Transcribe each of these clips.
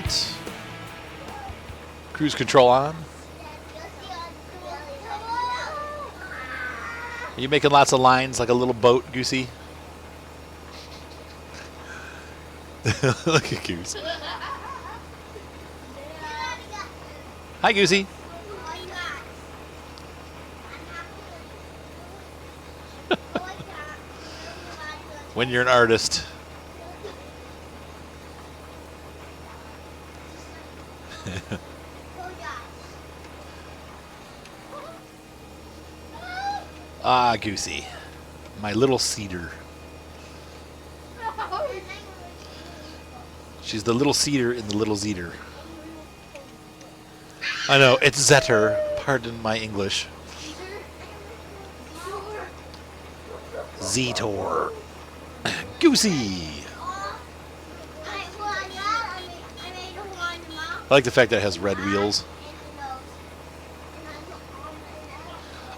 front. Cruise control on. Are you making lots of lines like a little boat, Goosey? Look at Goose. Hi, Goosey. When you're an artist. Ah, Goosey. My little cedar. She's the little cedar in the little zeder. I know, it's Zetter. Pardon my English. Zetor. Goosey. I like the fact that it has red wheels.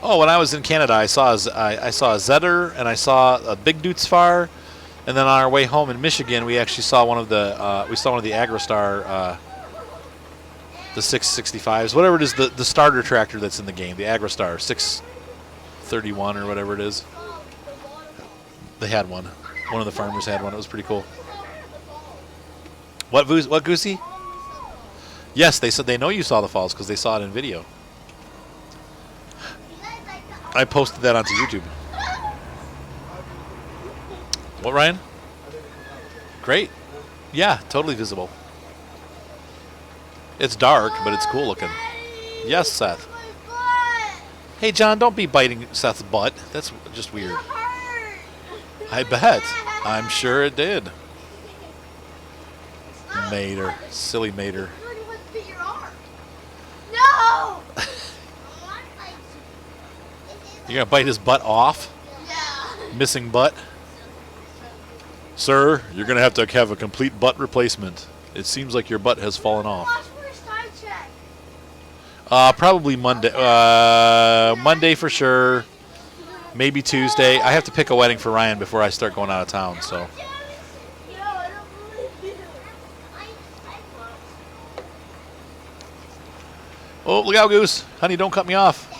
Oh, when I was in Canada, I saw a Zetter and I saw a Big Doots Far, and then on our way home in Michigan, we actually saw one of the AgriStar, the 665s, whatever it is, the starter tractor that's in the game, the AgriStar 631 or whatever it is. They had one. One of the farmers had one. It was pretty cool. What Goosey? Yes, they said they know you saw the falls because they saw it in video. I posted that onto YouTube. What, Ryan? Great. Yeah, totally visible. It's dark, but it's cool looking. Yes, Seth. Hey, John, don't be biting Seth's butt. That's just weird. I bet. I'm sure it did. Mater. Silly Mater. No! You're going to bite his butt off? Yeah. Missing butt? Sir, you're going to have a complete butt replacement. It seems like your butt has fallen off. Probably Monday. Monday for sure. Maybe Tuesday. I have to pick a wedding for Ryan before I start going out of town, so. Oh, look out, Goose. Honey, don't cut me off.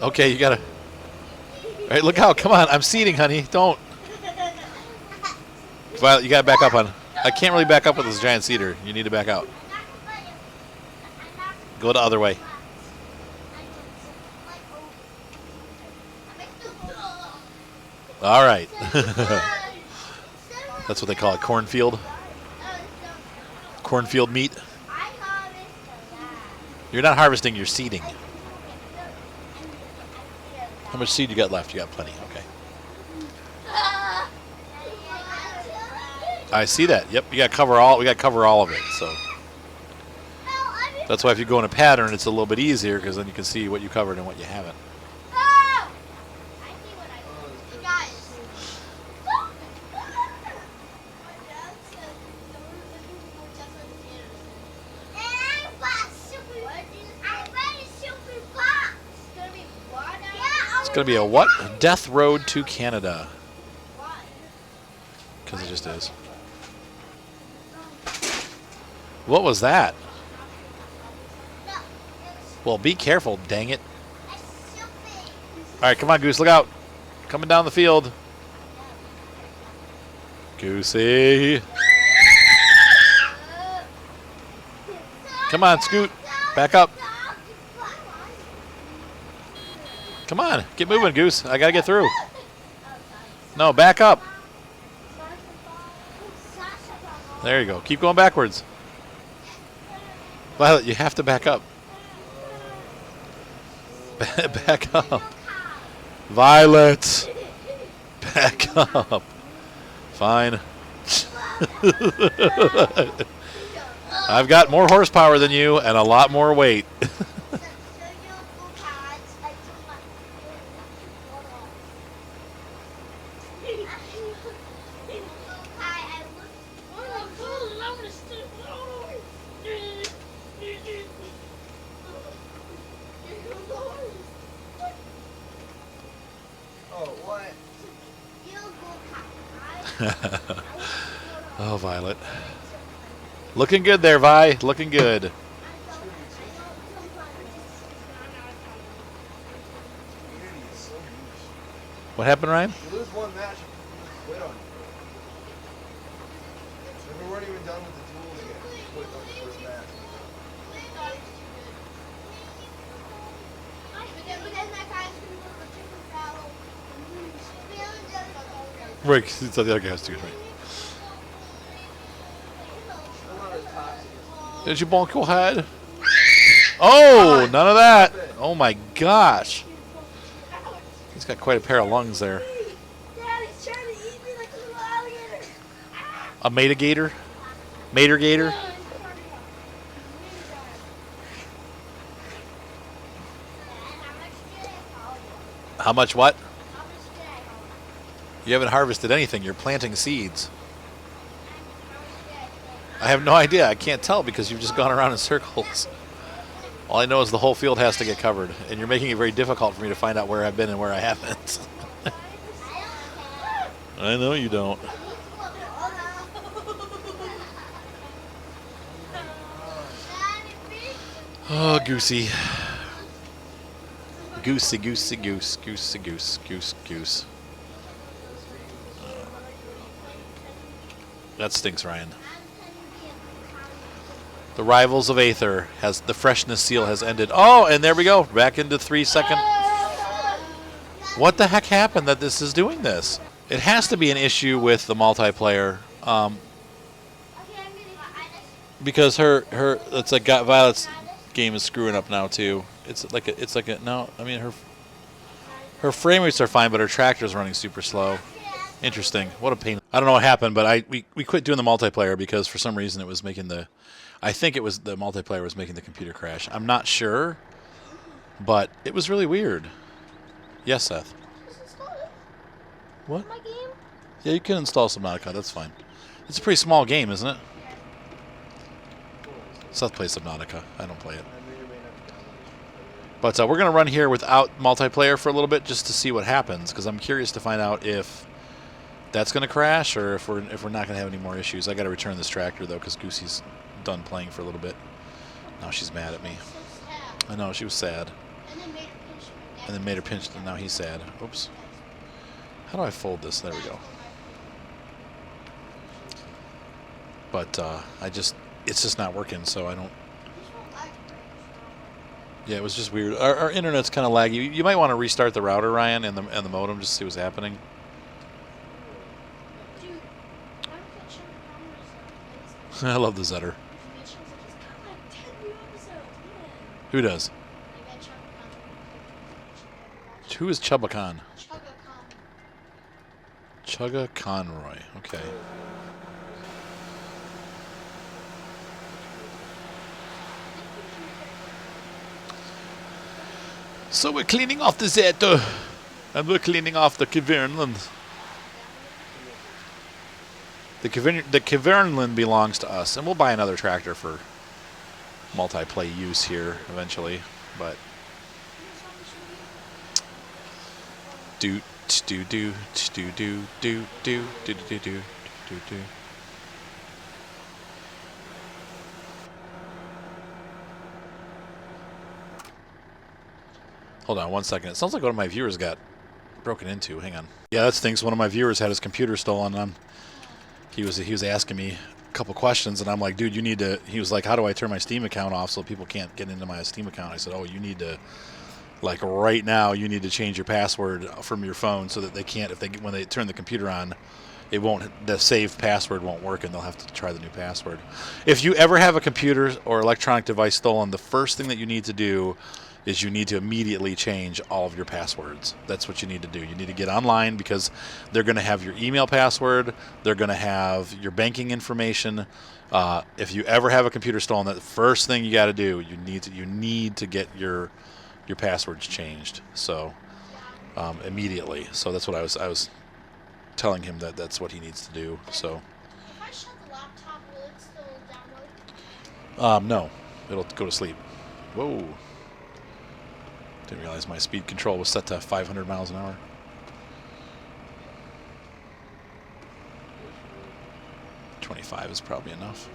Okay, you got to. All right, look out. Come on. I'm seating, honey. Don't. Violet, you got to back up, hon. I can't really back up with this giant cedar. You need to back out. Go the other way. All right. That's what they call it, cornfield. Cornfield meat. You're not harvesting, you're seeding. How much seed you got left? You got plenty. Okay. I see that. Yep, you got to cover all. We got to cover all of it. So that's why if you go in a pattern, it's a little bit easier because then you can see what you covered and what you haven't. It's going to be a what? Death Road to Canada. Because it just is. What was that? Well, be careful, dang it. All right, come on, Goose, look out. Coming down the field. Goosey. Come on, Scoot. Back up. Come on, get moving, Goose. I got to get through. No, back up. There you go. Keep going backwards. Violet, you have to back up. Back up. Violet. Back up. Fine. I've got more horsepower than you and a lot more weight. Oh, Violet. Looking good there, Vi. Looking good. What happened, Ryan? You lose one match, you quit on you. And we weren't even done with the duels yet. You quit on the first match. Right, it's the other guy has to get right. I'm not as toxic as Did you bonk your head? Oh, none of that. Oh my gosh. He's got quite a pair of lungs there. Daddy's trying to eat me like a little alligator. A matigator? Matergator? How much what? You haven't harvested anything. You're planting seeds. I have no idea. I can't tell because you've just gone around in circles. All I know is the whole field has to get covered, and you're making it very difficult for me to find out where I've been and where I haven't. I know you don't. Oh, Goosey. Goosey, goosey, goose, goosey, goose, goose, goose. That stinks, Ryan. The rivals of Aether has the freshness seal has ended. Oh, and there we go. Back into 3 second. What the heck happened that this is doing this? It has to be an issue with the multiplayer. Because her it's like Violet's game is screwing up now too. It's like a no. I mean her frame rates are fine, but her tractor's running super slow. Interesting. What a pain. I don't know what happened, but we quit doing the multiplayer because for some reason it was making the. I think it was the multiplayer was making the computer crash. I'm not sure, but it was really weird. Yes, Seth. What? My game? Yeah, you can install Subnautica. That's fine. It's a pretty small game, isn't it? Seth plays Subnautica. I don't play it. But we're going to run here without multiplayer for a little bit just to see what happens, because I'm curious to find out if that's going to crash or if we're not going to have any more issues. I got to return this tractor though, because Goosey's done playing for a little bit. Now she's mad at me. I know, she was sad. And then made her pinch, and now he's sad. Oops. How do I fold this? There we go. But it's just not working, so I don't. Yeah, it was just weird. Our internet's kind of laggy. You might want to restart the router, Ryan, and the modem just to see what's happening. I love the Zetter. Who does? Who is Chubba Khan? Chugga Conroy. Okay. So we're cleaning off the Zetter, and we're cleaning off the Cavernland. The Cavernland belongs to us, and we'll buy another tractor for multiplay use here eventually. But do do do do do do do do do do do. Hold on 1 second. It sounds like one of my viewers got broken into. Hang on. Yeah, that stinks. One of my viewers had his computer stolen. He was asking me a couple questions, and I'm like, dude, you need to. He was like, how do I turn my Steam account off so people can't get into my Steam account? I said, oh, you need to, like right now, you need to change your password from your phone so that they can't. When they turn the computer on, it won't. The saved password won't work, and they'll have to try the new password. If you ever have a computer or electronic device stolen, the first thing that you need to do is you need to immediately change all of your passwords. That's what you need to do. You need to get online because they're going to have your email password. They're going to have your banking information. If you ever have a computer stolen, the first thing you got to do, you need to get your passwords changed. So immediately. So that's what I was telling him that's what he needs to do. So. If I shut the laptop, will it still download? No, it'll go to sleep. Whoa. Didn't realize my speed control was set to 500 miles an hour. .25 is probably enough.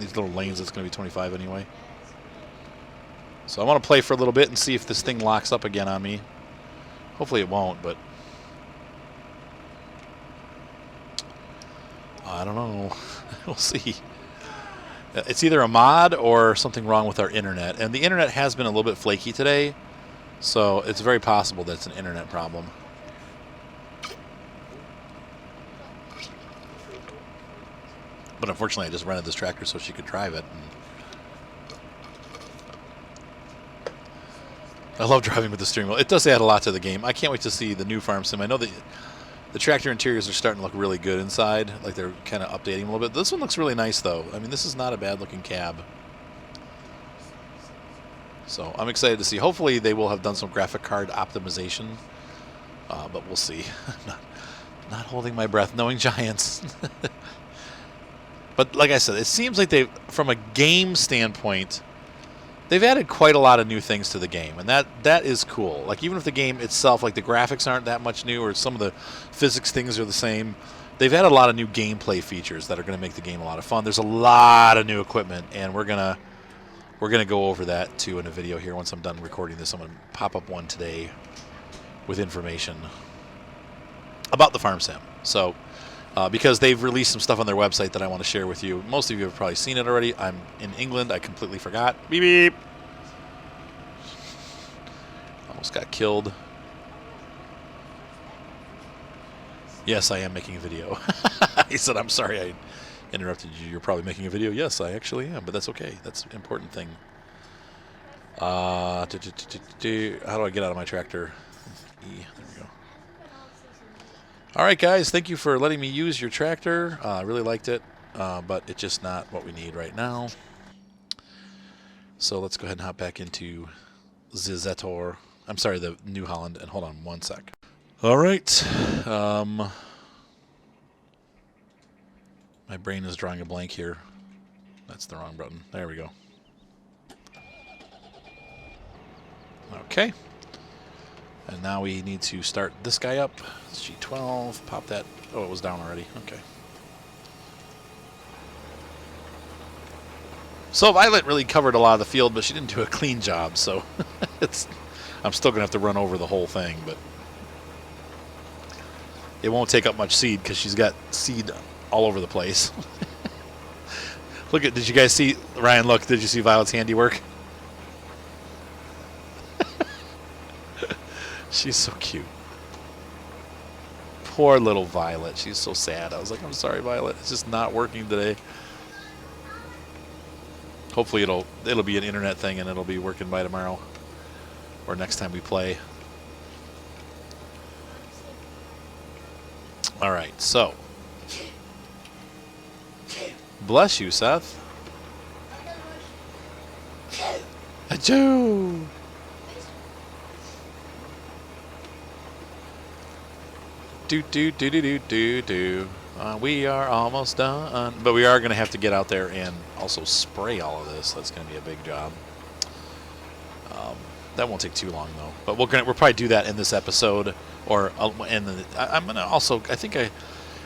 these little lanes, it's going to be 25 anyway. So I want to play for a little bit and see if this thing locks up again on me. Hopefully it won't, but I don't know. We'll see. It's either a mod or something wrong with our internet. And the internet has been a little bit flaky today, so it's very possible that it's an internet problem. But unfortunately, I just rented this tractor so she could drive it. And I love driving with the steering wheel. It does add a lot to the game. I can't wait to see the new farm sim. I know that the tractor interiors are starting to look really good inside, like they're kind of updating a little bit. This one looks really nice, though. I mean, this is not a bad-looking cab. So I'm excited to see. Hopefully, they will have done some graphic card optimization, but we'll see. Not holding my breath, knowing Giants. But like I said, it seems like they, from a game standpoint, they've added quite a lot of new things to the game, and that is cool. Like, even if the game itself, like the graphics aren't that much new, or some of the physics things are the same, they've added a lot of new gameplay features that are going to make the game a lot of fun. There's a lot of new equipment, and we're gonna go over that too in a video here once I'm done recording this. I'm gonna pop up one today with information about the farm sim. So. Because they've released some stuff on their website that I want to share with you. Most of you have probably seen it already. I'm in England. I completely forgot. Beep, beep. Almost got killed. Yes, I am making a video. He said, I'm sorry I interrupted you. You're probably making a video. Yes, I actually am, but that's okay. That's an important thing. How do I get out of my tractor? E. There we go. All right, guys, thank you for letting me use your tractor. I really liked it, but it's just not what we need right now. So let's go ahead and hop back into the New Holland, and hold on one sec. All right. My brain is drawing a blank here. That's the wrong button. There we go. Okay. And now we need to start this guy up. G12, pop that. Oh, it was down already. Okay. So Violet really covered a lot of the field, but she didn't do a clean job. So I'm still going to have to run over the whole thing, but it won't take up much seed because she's got seed all over the place. Did you guys see, Ryan, look, did you see Violet's handiwork? She's so cute. Poor little Violet. She's so sad. I was like, I'm sorry, Violet. It's just not working today. Hopefully it'll be an internet thing and it'll be working by tomorrow or next time we play. All right, so. Bless you, Seth. Achoo! Do. We are almost done, but we are going to have to get out there and also spray all of this. That's going to be a big job. That won't take too long though. But we'll probably do that in this episode, or I'm going to also. I think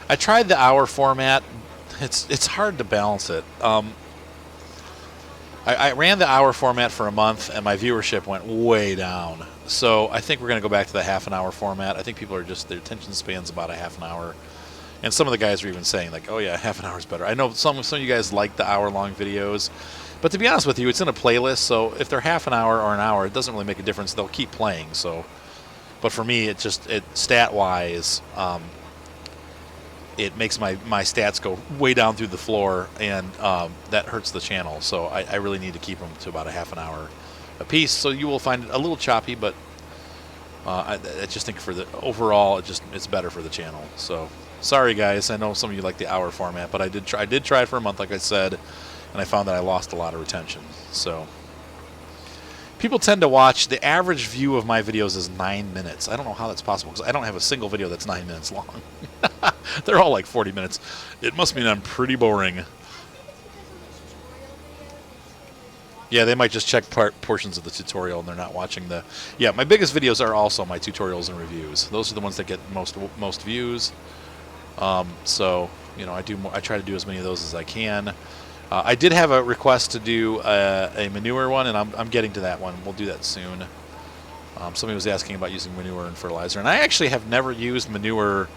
I tried the hour format. It's hard to balance it. I ran the hour format for a month, and my viewership went way down. So I think we're going to go back to the half an hour format. I think people are just, their attention span's about a half an hour. And some of the guys are even saying, like, oh, yeah, half an hour is better. I know some of you guys like the hour-long videos. But to be honest with you, it's in a playlist. So if they're half an hour or an hour, it doesn't really make a difference. They'll keep playing. So, but for me, stat-wise, it makes my stats go way down through the floor, and that hurts the channel. So I really need to keep them to about a half an hour a piece. So you will find it a little choppy, but I just think for the overall, it's better for the channel. So sorry, guys. I know some of you like the hour format, but I did try it for a month, like I said, and I found that I lost a lot of retention. So people tend to watch, the average view of my videos is 9 minutes. I don't know how that's possible because I don't have a single video that's 9 minutes long. They're all like 40 minutes. It must mean I'm pretty boring. Yeah, they might just check portions of the tutorial and they're not watching the... Yeah, my biggest videos are also my tutorials and reviews. Those are the ones that get most views. So, you know, I try to do as many of those as I can. I did have a request to do a manure one, and I'm getting to that one. We'll do that soon. Somebody was asking about using manure and fertilizer, and I actually have never used manure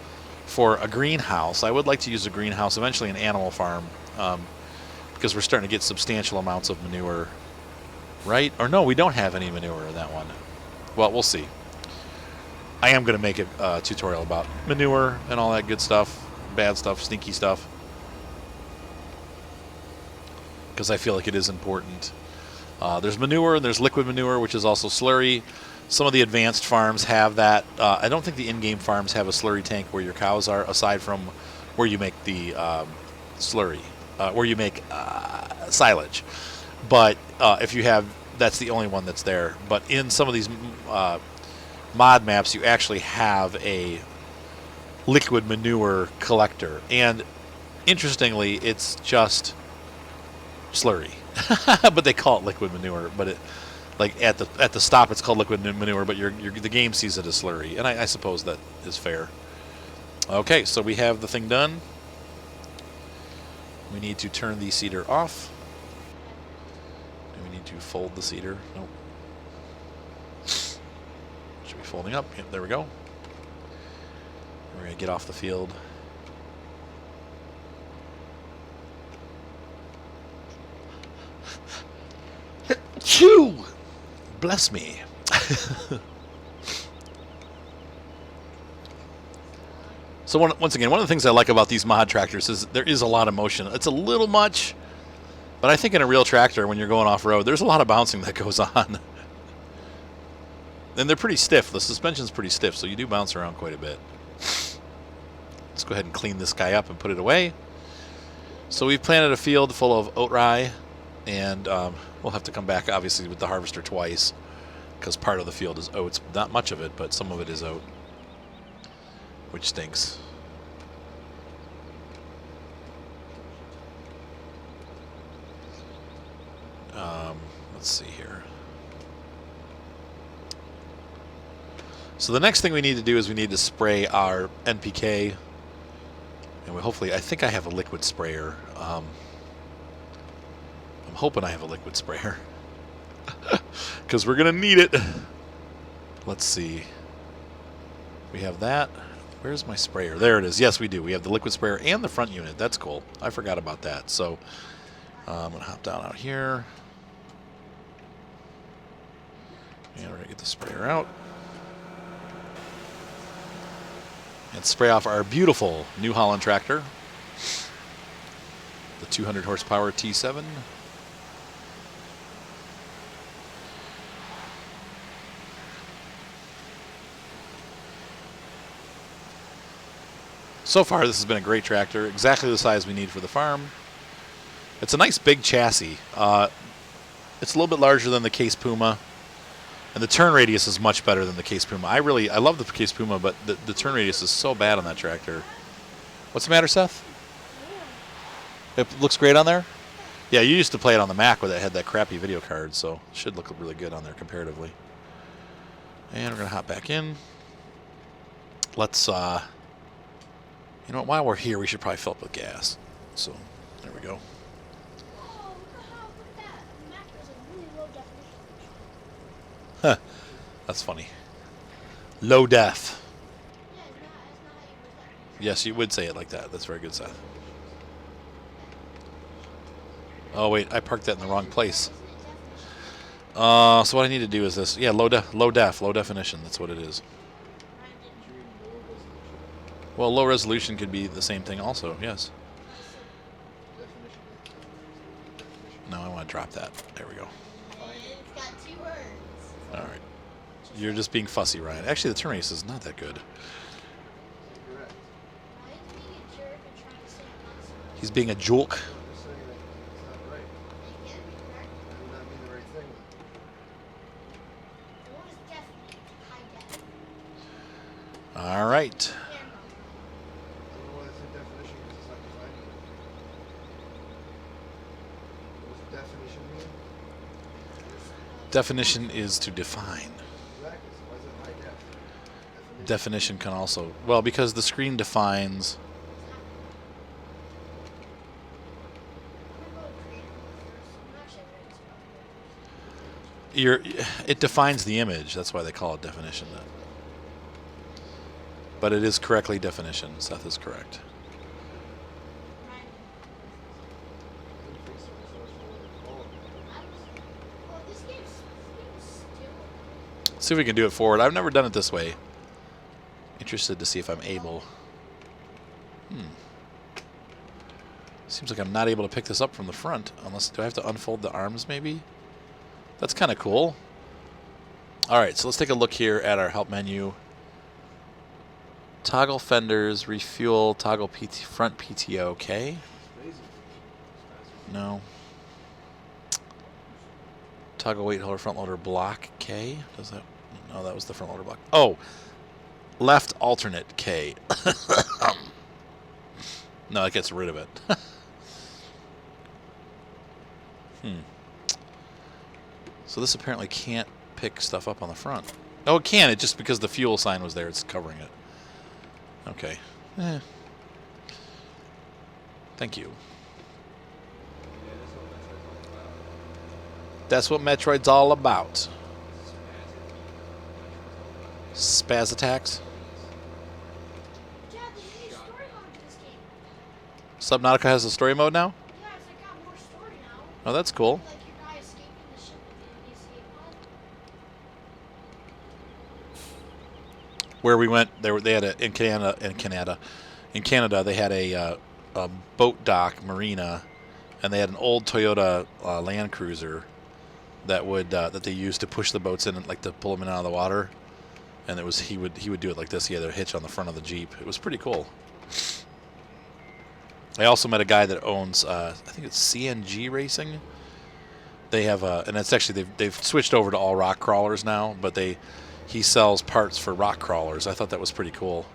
for a greenhouse. I would like to use a greenhouse, eventually an animal farm, because we're starting to get substantial amounts of manure, right? Or no, we don't have any manure in that one. Well, we'll see. I am going to make a tutorial about manure and all that good stuff, bad stuff, stinky stuff, because I feel like it is important. There's manure and there's liquid manure, which is also slurry. Some of the advanced farms have that. I don't think the in-game farms have a slurry tank where your cows are, aside from where you make the slurry, where you make silage. But if you have, that's the only one that's there. But in some of these mod maps, you actually have a liquid manure collector. And interestingly, it's just slurry. But they call it liquid manure. But it, like at the stop, it's called liquid manure, but the game sees it as slurry, and I suppose that is fair. Okay, so we have the thing done. We need to turn the seeder off. Do we need to fold the seeder? Nope. Should be folding up. Yep, there we go. We're going to get off the field. Chew! Bless me. So once again, one of the things I like about these mod tractors is there is a lot of motion. It's a little much, but I think in a real tractor, when you're going off-road, there's a lot of bouncing that goes on. And they're pretty stiff. The suspension's pretty stiff, so you do bounce around quite a bit. Let's go ahead and clean this guy up and put it away. So we've planted a field full of oat rye, and we'll have to come back, obviously, with the harvester twice, because part of the field is oats. Not much of it, but some of it is oat, which stinks. Let's see here. So the next thing we need to do is we need to spray our NPK, and hopefully, I think I have a liquid sprayer. I'm hoping I have a liquid sprayer, because we're gonna need it. Let's see. We have that. Where's my sprayer? There it is. Yes, we do. We have the liquid sprayer and the front unit. That's cool. I forgot about that. So I'm gonna hop down out here, and we're gonna get the sprayer out and spray off our beautiful New Holland tractor, the 200 horsepower T7. So far, this has been a great tractor, exactly the size we need for the farm. It's a nice big chassis. It's a little bit larger than the Case Puma, and the turn radius is much better than the Case Puma. I love the Case Puma, but the turn radius is so bad on that tractor. What's the matter, Seth? It looks great on there? Yeah, you used to play it on the Mac where it had that crappy video card, so it should look really good on there comparatively. And we're going to hop back in. Let's, you know what, while we're here, we should probably fill up with gas. So, there we go. Oh, look at that. The Mac is a really low definition. Huh. That's funny. Low def. Yeah, it's not how you use that. Yes, you would say it like that. That's very good, Seth. Oh, wait, I parked that in the wrong place. So what I need to do is this. Yeah, low definition. That's what it is. Well, low resolution could be the same thing also, yes. No, I want to drop that. There we go. And it's got 2 words. All right. You're just being fussy, Ryan. Actually, the turn radius is not that good. Correct. Ryan's being a jerk and trying to say I'm not so. He's being a joke. I'm just saying that it's not right. It can be correct. That would not mean the right thing. The one is definitely high def. All right. Camera. I don't know why it's a definition because it's not defined. What does definition mean? Definition is to define. Exactly. So why is it high def? Definition can also, well, because the screen defines. I'm gonna go to It defines the image. That's why they call it definition. But it is correctly definition. Seth is correct. Oh, this game's still. Let's see if we can do it forward. I've never done it this way. Interested to see if I'm able. Seems like I'm not able to pick this up from the front. Unless, do I have to unfold the arms maybe? That's kind of cool. All right, so let's take a look here at our help menu. Toggle fenders, refuel, toggle front PTO, okay. No. Toggle weight holder, front loader block, K. Does that? No, that was the front loader block. Oh, left alternate, K. No, it gets rid of it. So this apparently can't pick stuff up on the front. Oh, it can. It just because the fuel sign was there, it's covering it. Okay. Thank you. That's what Metroid's all about. Spaz attacks. Dad, there's a new story mode to this game. Subnautica has a story mode now? Yeah, it's like got more story now. Oh, that's cool. Like your guy escaping the ship at the escape pod. Where we went, they had in Canada, they had a boat dock marina, and they had an old Toyota Land Cruiser that they used to push the boats in and like to pull them in and out of the water. And it was he would do it like this. He had a hitch on the front of the Jeep. It was pretty cool. I also met a guy that owns I think it's CNG Racing. They have and it's actually they've switched over to all rock crawlers now, but he sells parts for rock crawlers. I thought that was pretty cool.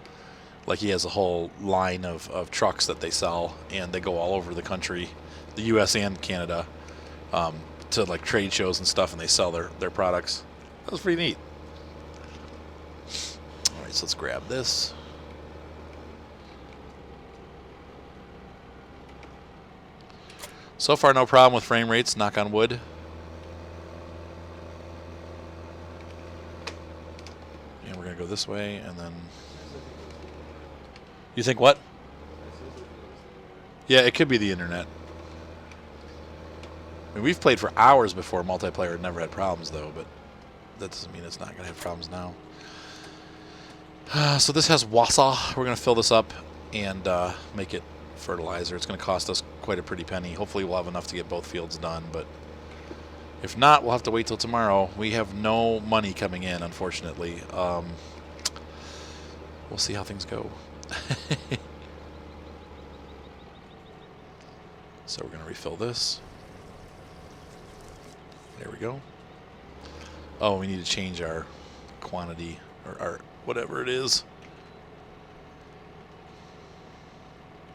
Like he has a whole line of trucks that they sell, and they go all over the country, the U.S. and Canada, to like trade shows and stuff, and they sell their products. That was pretty neat. All right, so let's grab this. So far, no problem with frame rates, knock on wood. And we're going to go this way, and then... You think what? Yeah, it could be the internet. I mean, we've played for hours before multiplayer and never had problems, though, but that doesn't mean it's not going to have problems now. So this has wassa. We're going to fill this up and make it fertilizer. It's going to cost us quite a pretty penny. Hopefully we'll have enough to get both fields done, but if not, we'll have to wait till tomorrow. We have no money coming in, unfortunately. We'll see how things go. So we're going to refill this. There we go. Oh, we need to change our quantity, or our whatever it is.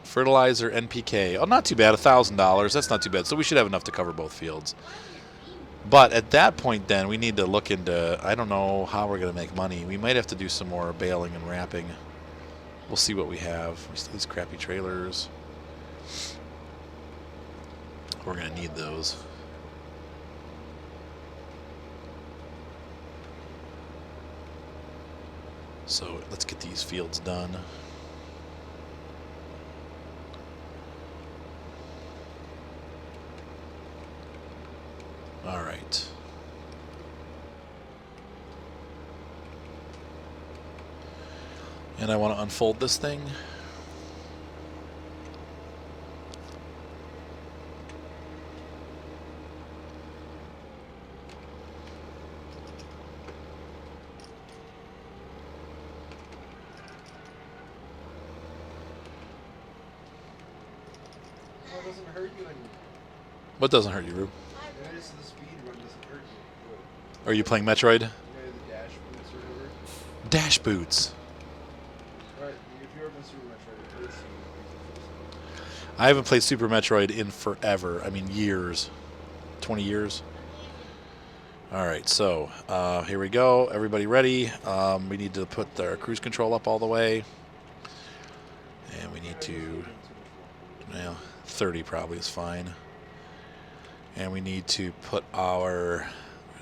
Fertilizer, NPK. Oh, not too bad. $1,000. That's not too bad. So we should have enough to cover both fields. But at that point, then, we need to look into, I don't know how we're going to make money. We might have to do some more baling and wrapping. We'll see what we have. We still these crappy trailers. We're going to need those. So let's get these fields done. All right. And I want to unfold this thing. Well, it doesn't hurt you when What doesn't hurt you, Rube? it is the speed run doesn't hurt you. Are you playing Metroid? You know, the dash boots or whatever. Dash boots. Right, if you're ever in Super Metroid, it hurts you. I haven't played Super Metroid in forever. I mean, years. 20 years. All right, so here we go. Everybody ready? We need to put our cruise control up all the way. And we need to, well, 30 probably is fine. And we need to put our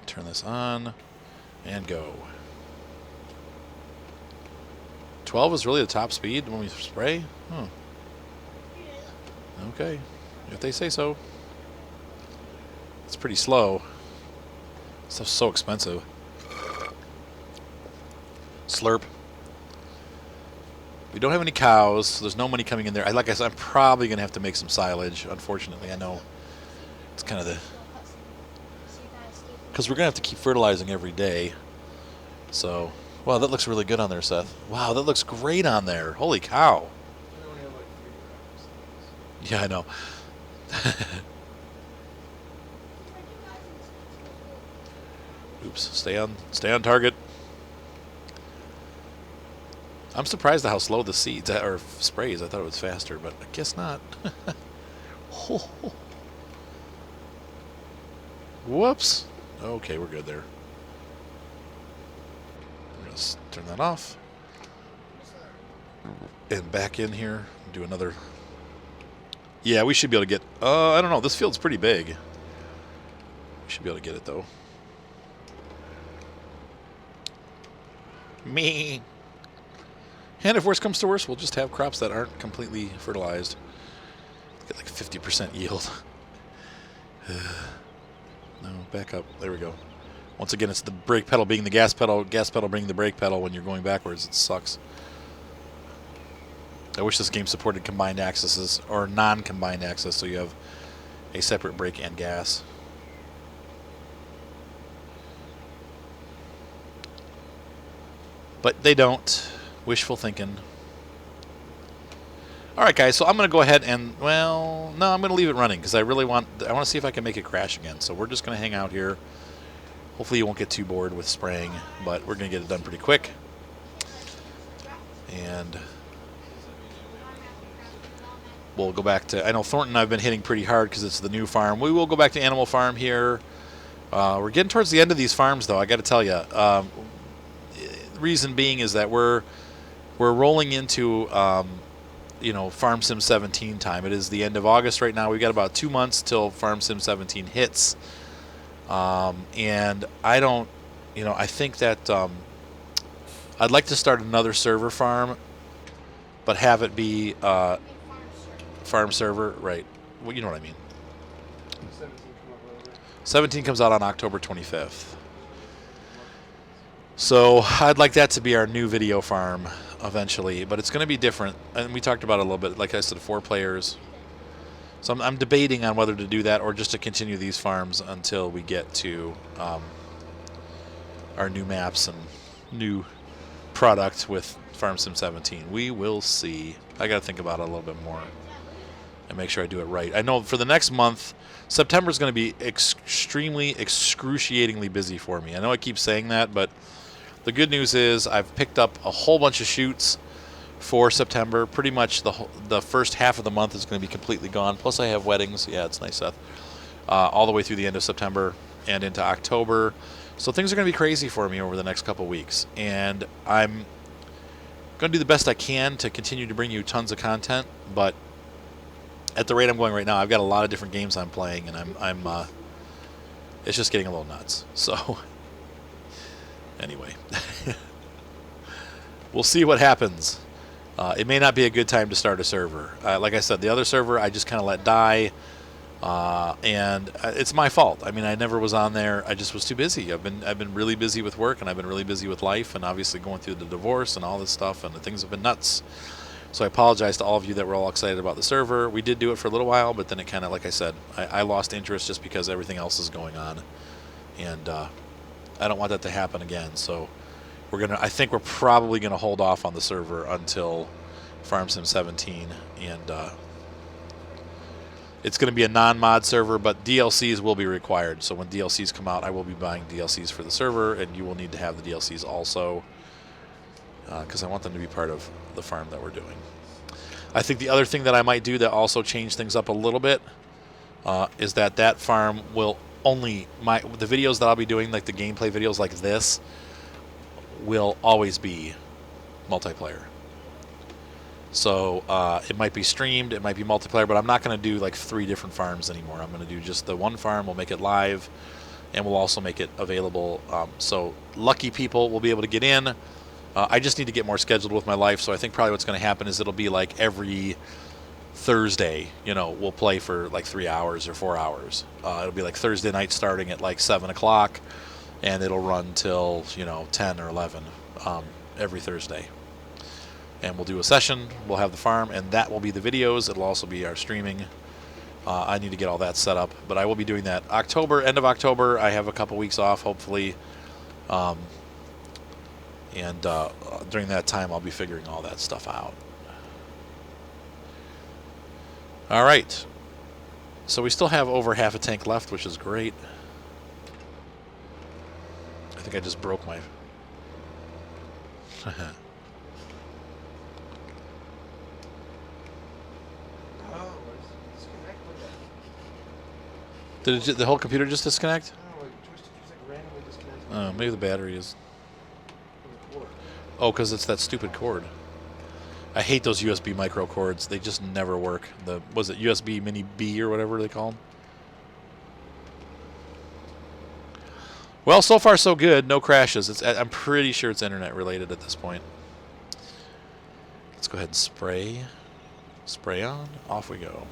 turn this on and go. 12 is really the top speed when we spray? Huh. Okay, if they say so. It's pretty slow. Stuff's so expensive. Slurp. We don't have any cows, so there's no money coming in there. Like I said, I'm probably going to have to make some silage, unfortunately. I know it's kind of the... Because we're going to have to keep fertilizing every day. So, wow, that looks really good on there, Seth. Wow, that looks great on there. Holy cow. I only have like 3 grams. Yeah, I know. Oops, stay on target. I'm surprised at how slow the seeds or sprays. I thought it was faster, but I guess not. Whoops. Okay, we're good there. I'm going to turn that off. And back in here, do another. Yeah, we should be able to get... I don't know. This field's pretty big. We should be able to get it, though. Me. And if worse comes to worse, we'll just have crops that aren't completely fertilized. Get like 50% yield. No, back up. There we go. Once again, it's the brake pedal being the gas pedal being the brake pedal when you're going backwards. It sucks. I wish this game supported combined accesses or non-combined access, so you have a separate brake and gas. But they don't. Wishful thinking. All right, guys. So I'm going to go ahead and, well, no, I'm going to leave it running because I want to see if I can make it crash again. So we're just going to hang out here. Hopefully you won't get too bored with spraying, but we're going to get it done pretty quick. And we'll go back to, I know Thornton I've been hitting pretty hard because it's the new farm. We will go back to Animal Farm here. We're getting towards the end of these farms, though, I got to tell you. The reason being is that we're rolling into Farm Sim 17 time. It is the end of August right now. We've got about 2 months till Farm Sim 17 hits. And I don't, I think that I'd like to start another server farm, but have it be farm server, right? Well, you know what I mean. 17 comes out on October 25th. So I'd like that to be our new video farm eventually, but it's going to be different. And we talked about it a little bit. Like I said, 4 players. So I'm debating on whether to do that or just to continue these farms until we get to our new maps and new product with Farm Sim 17. We will see. I got to think about it a little bit more and make sure I do it right. I know for the next month, September is going to be extremely, excruciatingly busy for me. I know I keep saying that, but the good news is I've picked up a whole bunch of shoots for September. Pretty much the first half of the month is going to be completely gone. Plus I have weddings. Yeah, it's nice, Seth. All the way through the end of September and into October. So things are going to be crazy for me over the next couple weeks. And I'm going to do the best I can to continue to bring you tons of content. But at the rate I'm going right now, I've got a lot of different games I'm playing, and I'm it's just getting a little nuts. So anyway, we'll see what happens. It may not be a good time to start a server. Like I said, the other server I just kind of let die, and it's my fault. I mean, I never was on there. I just was too busy. I've been really busy with work, and I've been really busy with life, and obviously going through the divorce and all this stuff, and the things have been nuts. So I apologize to all of you that were all excited about the server. We did do it for a little while, but then it kind of, like I said, I lost interest just because everything else is going on, and I don't want that to happen again. So I think we're probably gonna hold off on the server until Farm Sim 17, and it's gonna be a non-mod server, but DLCs will be required. So when DLCs come out, I will be buying DLCs for the server, and you will need to have the DLCs also, because I want them to be part of the farm that we're doing. I think the other thing that I might do that also change things up a little bit is that farm will only the videos that I'll be doing, like the gameplay videos like this, will always be multiplayer. So it might be streamed, it might be multiplayer, but I'm not going to do like 3 different farms anymore. I'm going to do just the one farm. We'll make it live, and we'll also make it available. So lucky people will be able to get in. I just need to get more scheduled with my life, so I think probably what's going to happen is it'll be like every Thursday, we'll play for like 3 hours or 4 hours. It'll be like Thursday night starting at like 7 o'clock, and it'll run till 10 or 11 every Thursday. And we'll do a session. We'll have the farm, and that will be the videos. It'll also be our streaming. I need to get all that set up, but I will be doing that end of October. I have a couple weeks off, hopefully, and during that time, I'll be figuring all that stuff out. All right, so we still have over half a tank left, which is great. I think I just broke my... Did the whole computer just disconnect? No, it just like randomly disconnected. Maybe the battery is... From the cord. Oh, because it's that stupid cord. I hate those USB micro cords. They just never work. Was it USB Mini B or whatever they call them? Well, so far so good. No crashes. I'm pretty sure it's internet related at this point. Let's go ahead and spray. Spray on. Off we go.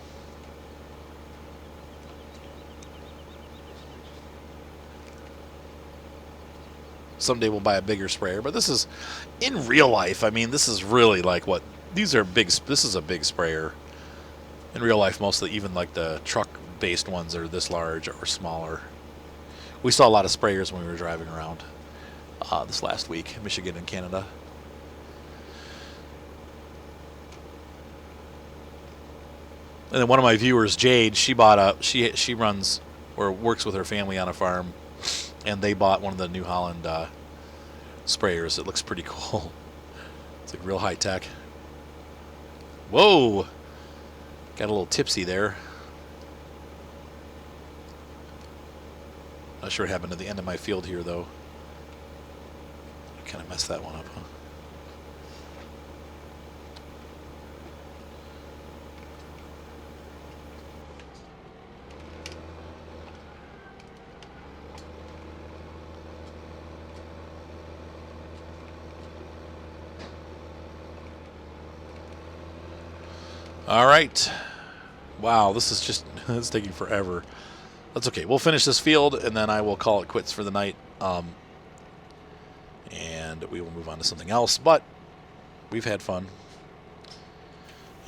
Someday we'll buy a bigger sprayer, but this is, in real life, I mean, this is really like what, these are big, this is a big sprayer. In real life, mostly, even like the truck-based ones are this large or smaller. We saw a lot of sprayers when we were driving around this last week in Michigan and Canada. And then one of my viewers, Jade, she bought she runs or works with her family on a farm, and they bought one of the New Holland sprayers. It looks pretty cool. It's like real high tech. Whoa! Got a little tipsy there. Not sure what happened at the end of my field here, though. Kind of messed that one up, huh? All right. Wow, this is just, it's taking forever. That's okay. We'll finish this field, and then I will call it quits for the night. And we will move on to something else. But we've had fun.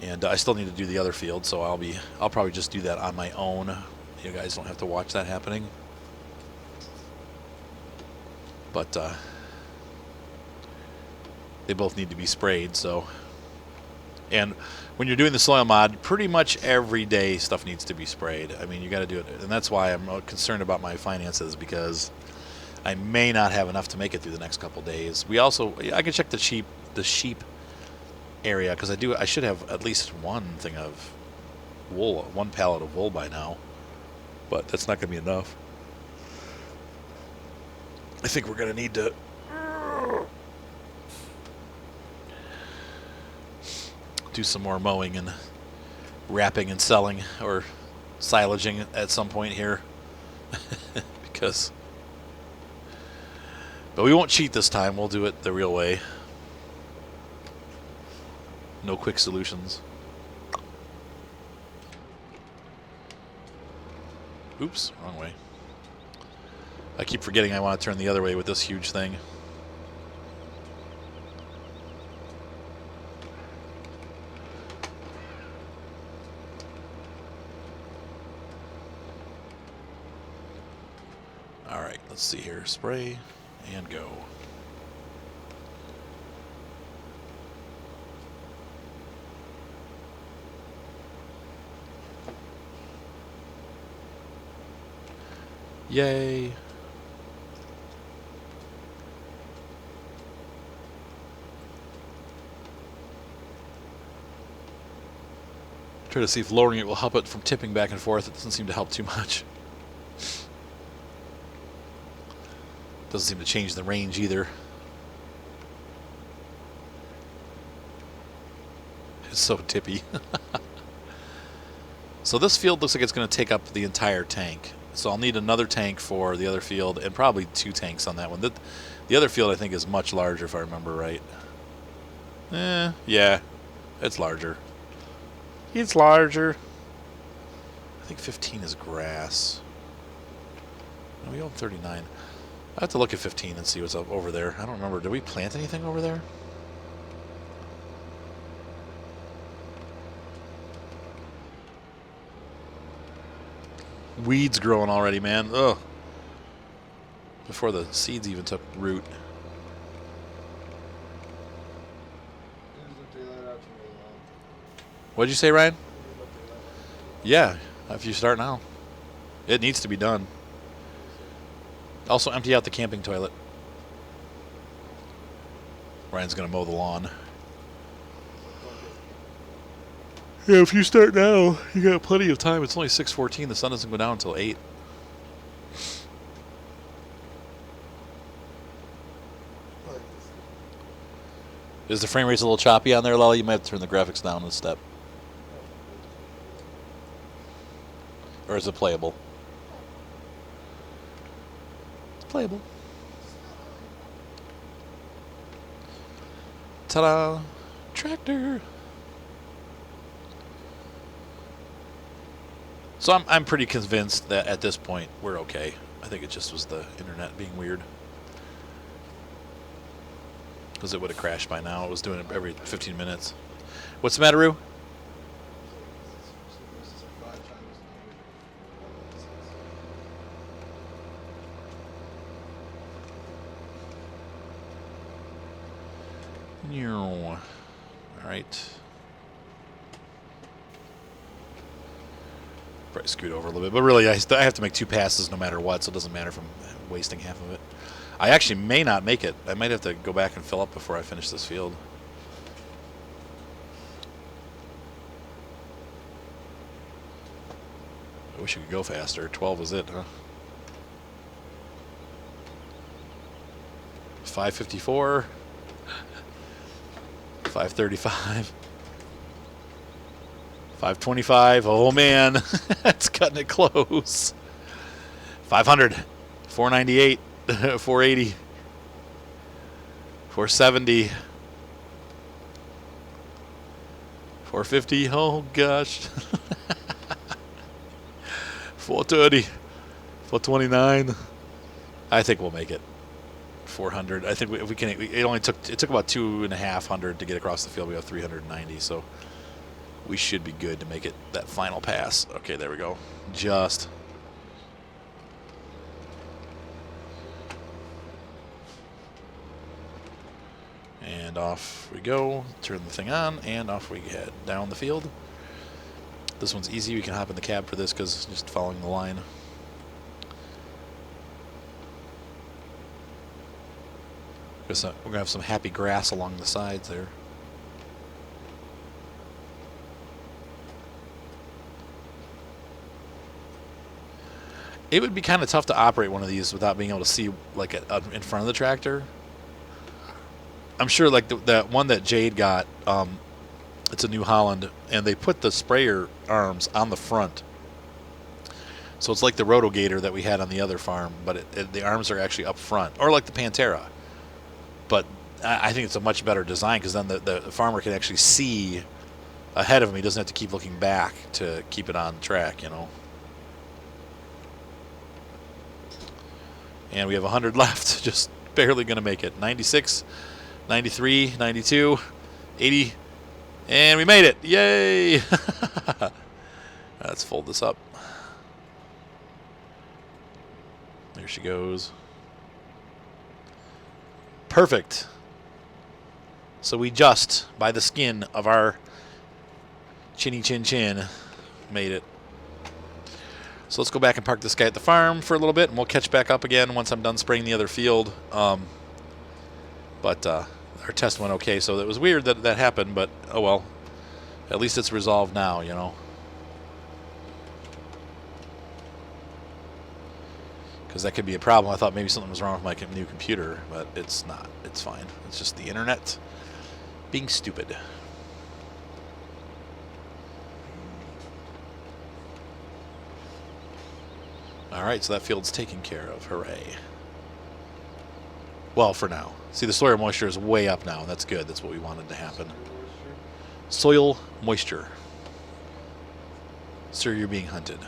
And I still need to do the other field, so I'll probably just do that on my own. You guys don't have to watch that happening. But they both need to be sprayed, so... And when you're doing the soil mod, pretty much every day stuff needs to be sprayed. I mean, you got to do it. And that's why I'm concerned about my finances, because I may not have enough to make it through the next couple days. I can check the sheep area, because I should have at least one thing of wool, one pallet of wool by now. But that's not going to be enough. I think we're going to need to... do some more mowing and wrapping and selling, or silaging at some point here. But we won't cheat this time. We'll do it the real way. No quick solutions. Oops, wrong way. I keep forgetting I want to turn the other way with this huge thing. Alright, let's see here. Spray and go. Yay. Try to see if lowering it will help it from tipping back and forth. It doesn't seem to help too much. Doesn't seem to change the range either. It's so tippy. So this field looks like it's going to take up the entire tank. So I'll need another tank for the other field, and probably 2 tanks on that one. The other field I think is much larger, if I remember right. Yeah, it's larger. It's larger. I think 15 is grass. No, we own 39. I have to look at 15 and see what's up over there. I don't remember. Did we plant anything over there? Weeds growing already, man. Ugh. Before the seeds even took root. What'd you say, Ryan? Yeah, if you start now. It needs to be done. Also empty out the camping toilet. Ryan's going to mow the lawn. Yeah, if you start now, you got plenty of time. It's only 6:14. The sun doesn't go down until 8. Is the frame rate a little choppy on there, Lolly? You might have to turn the graphics down a step. Or is it playable? It's playable. Ta-da! Tractor! So I'm pretty convinced that at this point we're okay. I think it just was the internet being weird. Because it would have crashed by now. It was doing it every 15 minutes. What's the matter, Roo? All right. Probably scoot over a little bit, but really I have to make 2 passes no matter what, so it doesn't matter if I'm wasting half of it. I actually may not make it. I might have to go back and fill up before I finish this field. I wish you could go faster. 12 was it, huh? 5:54. 5:35. 5:25. Oh man, that's cutting it close. 500. 498. 480. 470. 450. Oh gosh. 430. 429. I think we'll make it. 400. I think if we can. It took about 250 to get across the field. We have 390, so we should be good to make it that final pass. Okay, there we go. Just. And off we go. Turn the thing on, and off we head down the field. This one's easy. We can hop in the cab for this because just following the line. We're going to have some happy grass along the sides there. It would be kind of tough to operate one of these without being able to see like in front of the tractor. I'm sure like that one that Jade got, it's a New Holland, and they put the sprayer arms on the front. So it's like the Rotogator that we had on the other farm, but the arms are actually up front, or like the Pantera. But I think it's a much better design because then the farmer can actually see ahead of him. He doesn't have to keep looking back to keep it on track, you know. And we have 100 left, just barely going to make it. 96, 93, 92, 80, and we made it. Yay! Let's fold this up. There she goes. Perfect. So we just, by the skin of our chinny chin chin, made it. So let's go back and park this guy at the farm for a little bit, and we'll catch back up again once I'm done spraying the other field. But our test went okay, so it was weird that that happened, but oh well. At least it's resolved now, you know. Because that could be a problem. I thought maybe something was wrong with my new computer, but it's not. It's fine. It's just the internet being stupid. All right, so that field's taken care of. Hooray. Well, for now. See, the soil moisture is way up now. That's good. That's what we wanted to happen. Soil moisture. Sir, you're being hunted.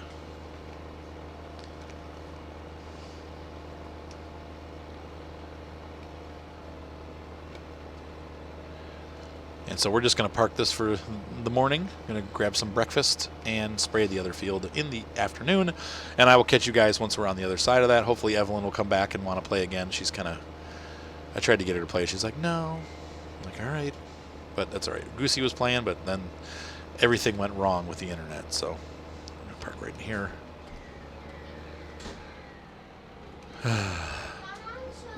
And so we're just going to park this for the morning. Going to grab some breakfast and spray the other field in the afternoon. And I will catch you guys once we're on the other side of that. Hopefully Evelyn will come back and want to play again. She's kind of... I tried to get her to play. She's like, no. I'm like, all right. But that's all right. Goosey was playing, but then everything went wrong with the internet. So I'm going to park right in here.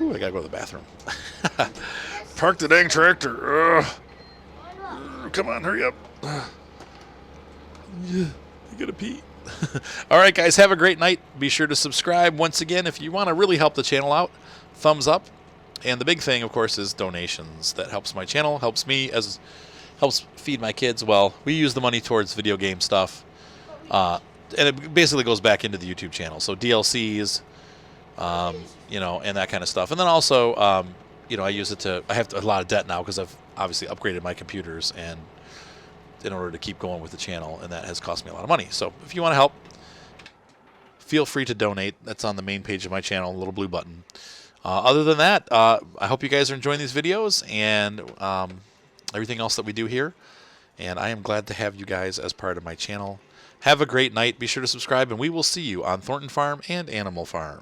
Ooh, I got to go to the bathroom. Park the dang tractor. Ugh. Come on, hurry up. You gotta pee. All right, guys, have a great night. Be sure to subscribe. Once again, if you want to really help the channel out, thumbs up. And the big thing, of course, is donations. That helps my channel, helps me, helps feed my kids. Well, we use the money towards video game stuff. And it basically goes back into the YouTube channel. So DLCs, you know, and that kind of stuff. And then also, you know, I use it to... I have a lot of debt now because I've obviously upgraded my computers and in order to keep going with the channel, and that has cost me a lot of money. So if you want to help, feel free to donate. That's on the main page of my channel, a little blue button. Other than that, I hope you guys are enjoying these videos and everything else that we do here. And I am glad to have you guys as part of my channel. Have a great night. Be sure to subscribe, and we will see you on Thornton Farm and Animal Farm.